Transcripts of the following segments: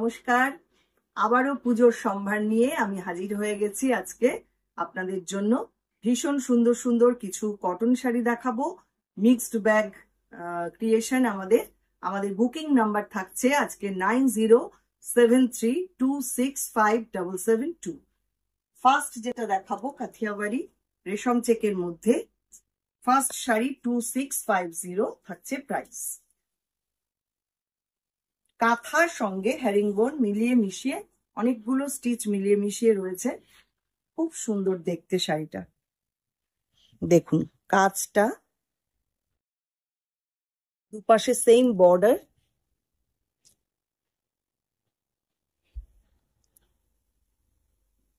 নমস্কার। আবারও পুজোর সম্ভার নিয়ে আমি হাজির হয়ে গেছি আজকে আপনাদের জন্য। ভীষণ সুন্দর সুন্দর কিছু কটন শাড়ি দেখাবো। মিক্সড ব্যাগ ক্রিয়েশন আমাদের বুকিং নাম্বার থাকছে আজকে 9073265772। ফার্স্ট যেটা দেখাবো কাথিয়াবাড়ি রেশম চেকের মধ্যে। ফার্স্ট শাড়ি 2650 থাকছে প্রাইস। কাঁথার সঙ্গে হ্যারিংবোন মিলিয়ে মিশিয়ে অনেকগুলো স্টিচ মিলিয়ে মিশিয়ে রয়েছে। খুব সুন্দর দেখতে শাড়িটা। দেখুন কাজটা, দুপাশে সেম বর্ডার।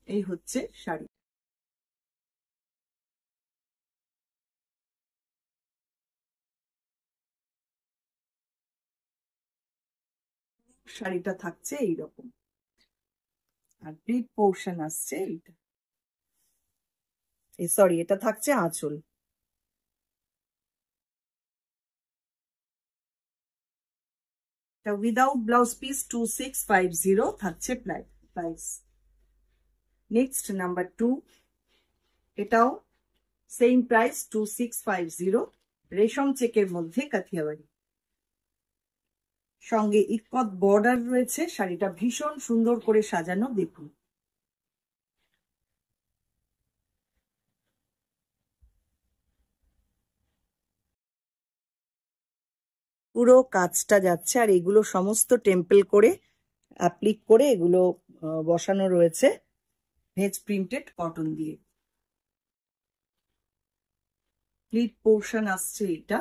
এই হচ্ছে শাড়ি। শাড়িটা থাকছে এইরকম, আর প্লিট পোর্শন আসছে এইটা। সরি, এটা থাকছে আঁচল। উইদাউট ব্লাউজ পিস 2650 থাকছে প্রাইস। নেক্সট নাম্বার 2, এটাও সেম প্রাইস 2650, রেশম চেকের মধ্যে কাথিয়াবাড়ি। সঙ্গে ইকত বর্ডার রয়েছে। শাড়িটা ভীষণ সুন্দর করে সাজানো, দেখুন। পুরো কাজটা যাচ্ছে, আর এগুলো সমস্ত টেম্পল করে অ্যাপ্লিক করে এগুলো বসানো রয়েছে ভেজ প্রিন্টেড কটন দিয়ে। প্লিট পোর্শন আসছে এটা।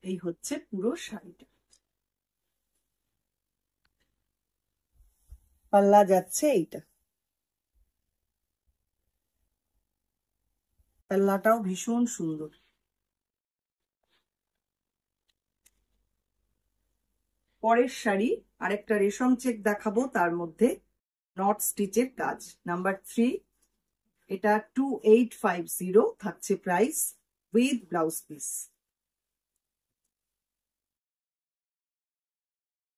এই হচ্ছে পুরো শাড়িটা। পাল্লা যাচ্ছে এইটা। পাল্লাটাও ভীষণ সুন্দর। পরের শাড়ি আরেকটা রেশম চেক দেখাবো, তার মধ্যে নট স্টিচের কাজ। নাম্বার 3, এটা 2850 থাকছে price with blouse piece.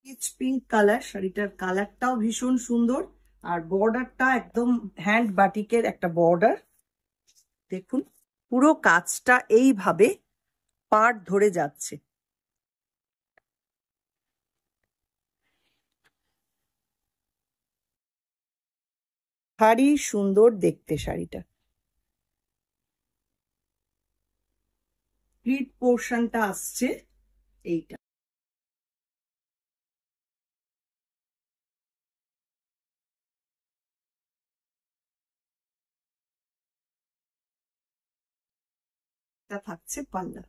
Pitch pink colour. শাড়িটার কালারটাও ভীষণ সুন্দর, আর বর্ডারটা একদম হ্যান্ড বাটিকের একটা বর্ডার। দেখুন পুরো কাজটা এইভাবে পাড় ধরে যাচ্ছে। ভারী সুন্দর দেখতে শাড়িটা। প্লিট পোর্শনটা আসছে এইটা। এটা থাকছে পাল্লা।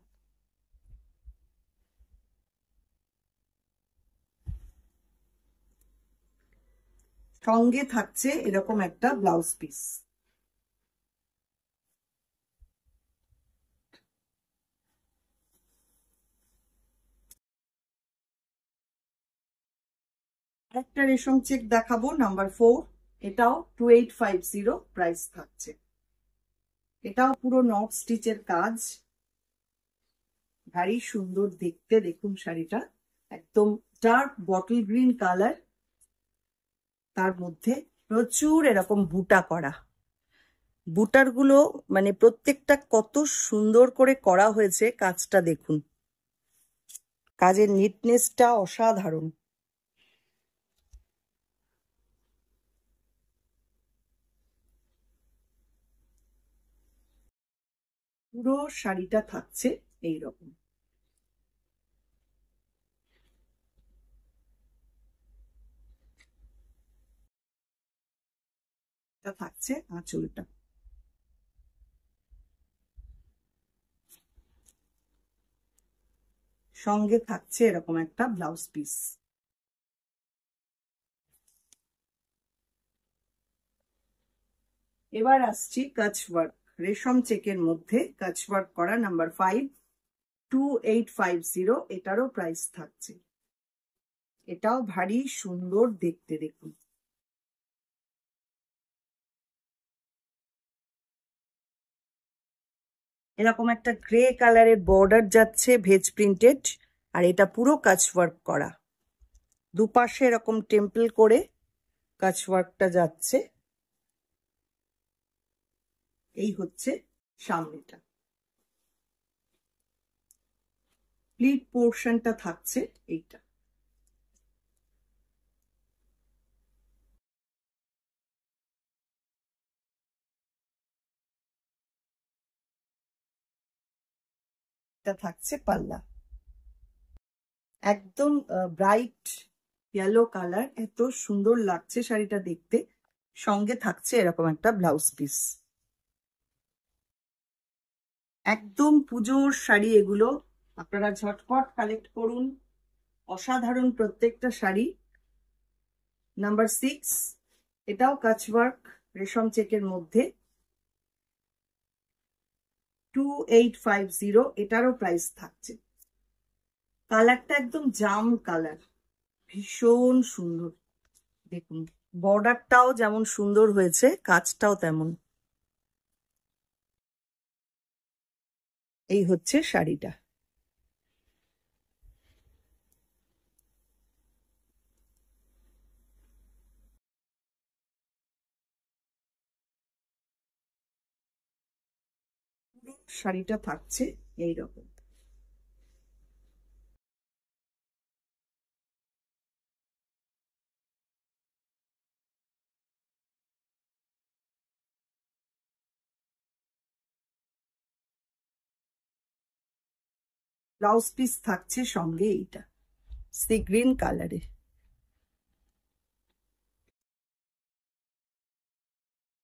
সঙ্গে থাকছে এরকম একটা ব্লাউজ পিস। একটা রেশম চেক দেখাবো, নাম্বার 4। এটাও 2850 প্রাইস থাকছে। এটাও পুরো নট স্টিচের কাজ। ভারী সুন্দর দেখতে। দেখুন শাড়িটা একদম ডার্ক বটল গ্রিন কালার, তার মধ্যে প্রচুর এরকম বুটা করা। বুটার গুলো মানে প্রত্যেকটা কত সুন্দর করে করা হয়েছে। কাজটা দেখুন, কাজের নিটনেসটা অসাধারণ। পুরো শাড়িটা থাকছে এইরকম। এটা থাকছে আঁচলটা। সঙ্গে থাকছে এরকম একটা ব্লাউজ পিস। এবার আসছি কাচ ওয়ার্ক রেশম চেকের মধ্যে কাচ ওয়ার্ক করা। নাম্বার 5, 2850, এটারও প্রাইস থাকছে। এটাও ভারী সুন্দর দেখতে। দেখুন এরকম একটা গ্রে কালারের বর্ডার যাচ্ছে ভেজ প্রিন্টেড, আর এটা পুরো কাচওয়ার্ক করা, দুপাশে এরকম টেম্পল করে কাচওয়ার্কটা যাচ্ছে। এই হচ্ছে সামনেটা, প্লিট পোর্শনটা থাকছে এইটা। এটা থাকছে পাল্লা, একদম ব্রাইট ইয়েলো কালার, এত সুন্দর লাগছে শাড়িটা দেখতে। সঙ্গে থাকছে এরকম একটা ব্লাউজ পিস। একদম পুজোর শাড়ি এগুলো, আপনারা ঝটপট কালেক্ট করুন। অসাধারণ প্রত্যেকটা শাড়ি। নাম্বার 6, এটাও কাচওয়ার্ক রেশম চেকের মধ্যে, 2850, এটারও প্রাইস থাকছে। কালারটা একদম জাম কালার, ভীষণ সুন্দর। দেখুন বর্ডারটাও যেমন সুন্দর হয়েছে, কাজটাও তেমন। এই হচ্ছে শাড়িটা। শাড়িটা থাকছে এইরকম। ব্লাউজ পিস থাকছে সঙ্গে এইটা সি গ্রিন কালারে।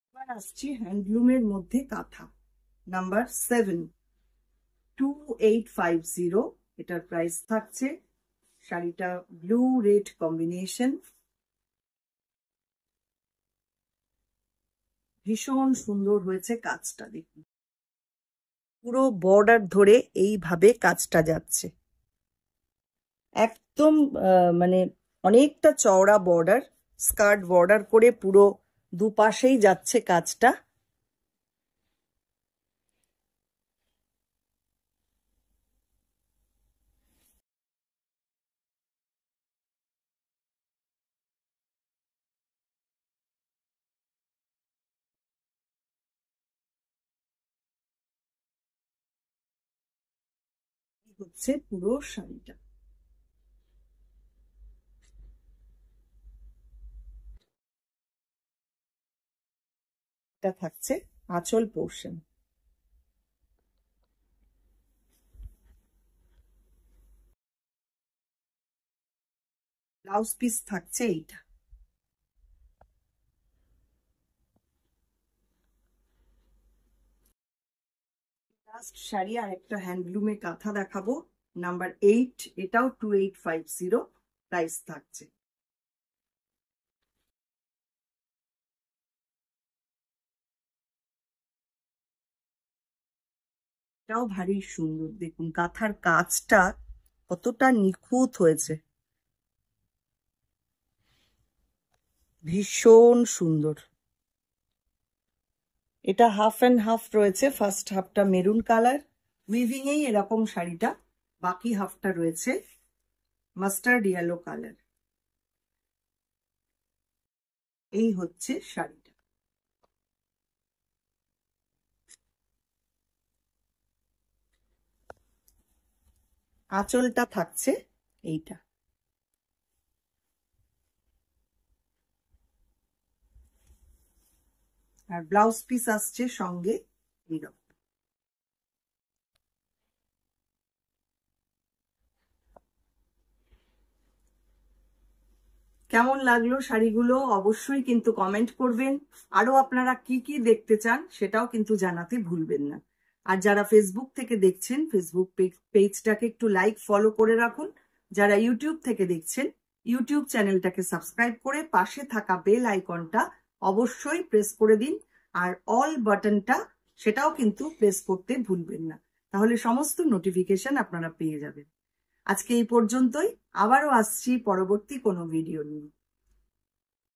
এবার আসছি হ্যান্ডলুমের মধ্যে কাঁথা, নাম্বার 7, 2850, এটার প্রাইস থাকছে। শাড়িটা ব্লু রেড কম্বিনেশন, ভীষণ সুন্দর হয়েছে কাজটা। দেখুন পুরো বর্ডার ধরে এইভাবে কাজটা যাচ্ছে, একদম মানে অনেকটা চওড়া বর্ডার, স্কার্ট বর্ডার করে পুরো দুপাশেই যাচ্ছে কাজটা। হচ্ছে পুরো শাড়িটা। এটা থাকছে আঁচল পোর্শন। ব্লাউজ পিস থাকছে এইটা। লাস্ট শাড়ি আর একটা হ্যান্ডলুমে কাঁথা দেখাবো, নাম্বার 8, এটাও 2850, প্রাইস থাকছে। এটাও ভারী সুন্দর, দেখুন কাঁথার কাজটা কতটা নিখুঁত হয়েছে, ভীষণ সুন্দর। এটা হাফ অ্যান্ড হাফ রয়েছে, ফার্স্ট হাফটা মেরুন কালার উইভিং এই এরকম শাড়িটা, বাকি হাফটা রয়েছে মাস্টার্ড ইয়েলো কালার। এই হচ্ছে শাড়িটা। আঁচলটা থাকছে এইটা, আর ব্লাউজ পিস আসছে সঙ্গে এইরকম। কেমন লাগলো শাড়িগুলো অবশ্যই কিন্তু কমেন্ট করবেন। আরো আপনারা কি কি দেখতে চান সেটাও কিন্তু জানাতে ভুলবেন না। আর যারা ফেসবুক থেকে দেখছেন, ফেসবুক পেজটাকে একটু লাইক ফলো করে রাখুন। যারা ইউটিউব থেকে দেখছেন, ইউটিউব চ্যানেলটাকে সাবস্ক্রাইব করে পাশে থাকা বেল আইকনটা অবশ্যই প্রেস করে দিন। আর অল বাটনটা সেটাও কিন্তু প্রেস করতে ভুলবেন না, তাহলে সমস্ত নোটিফিকেশন আপনারা পেয়ে যাবেন। আজকে এই পর্যন্তই, আবারও আসছি পরবর্তী কোনো ভিডিও নিয়ে।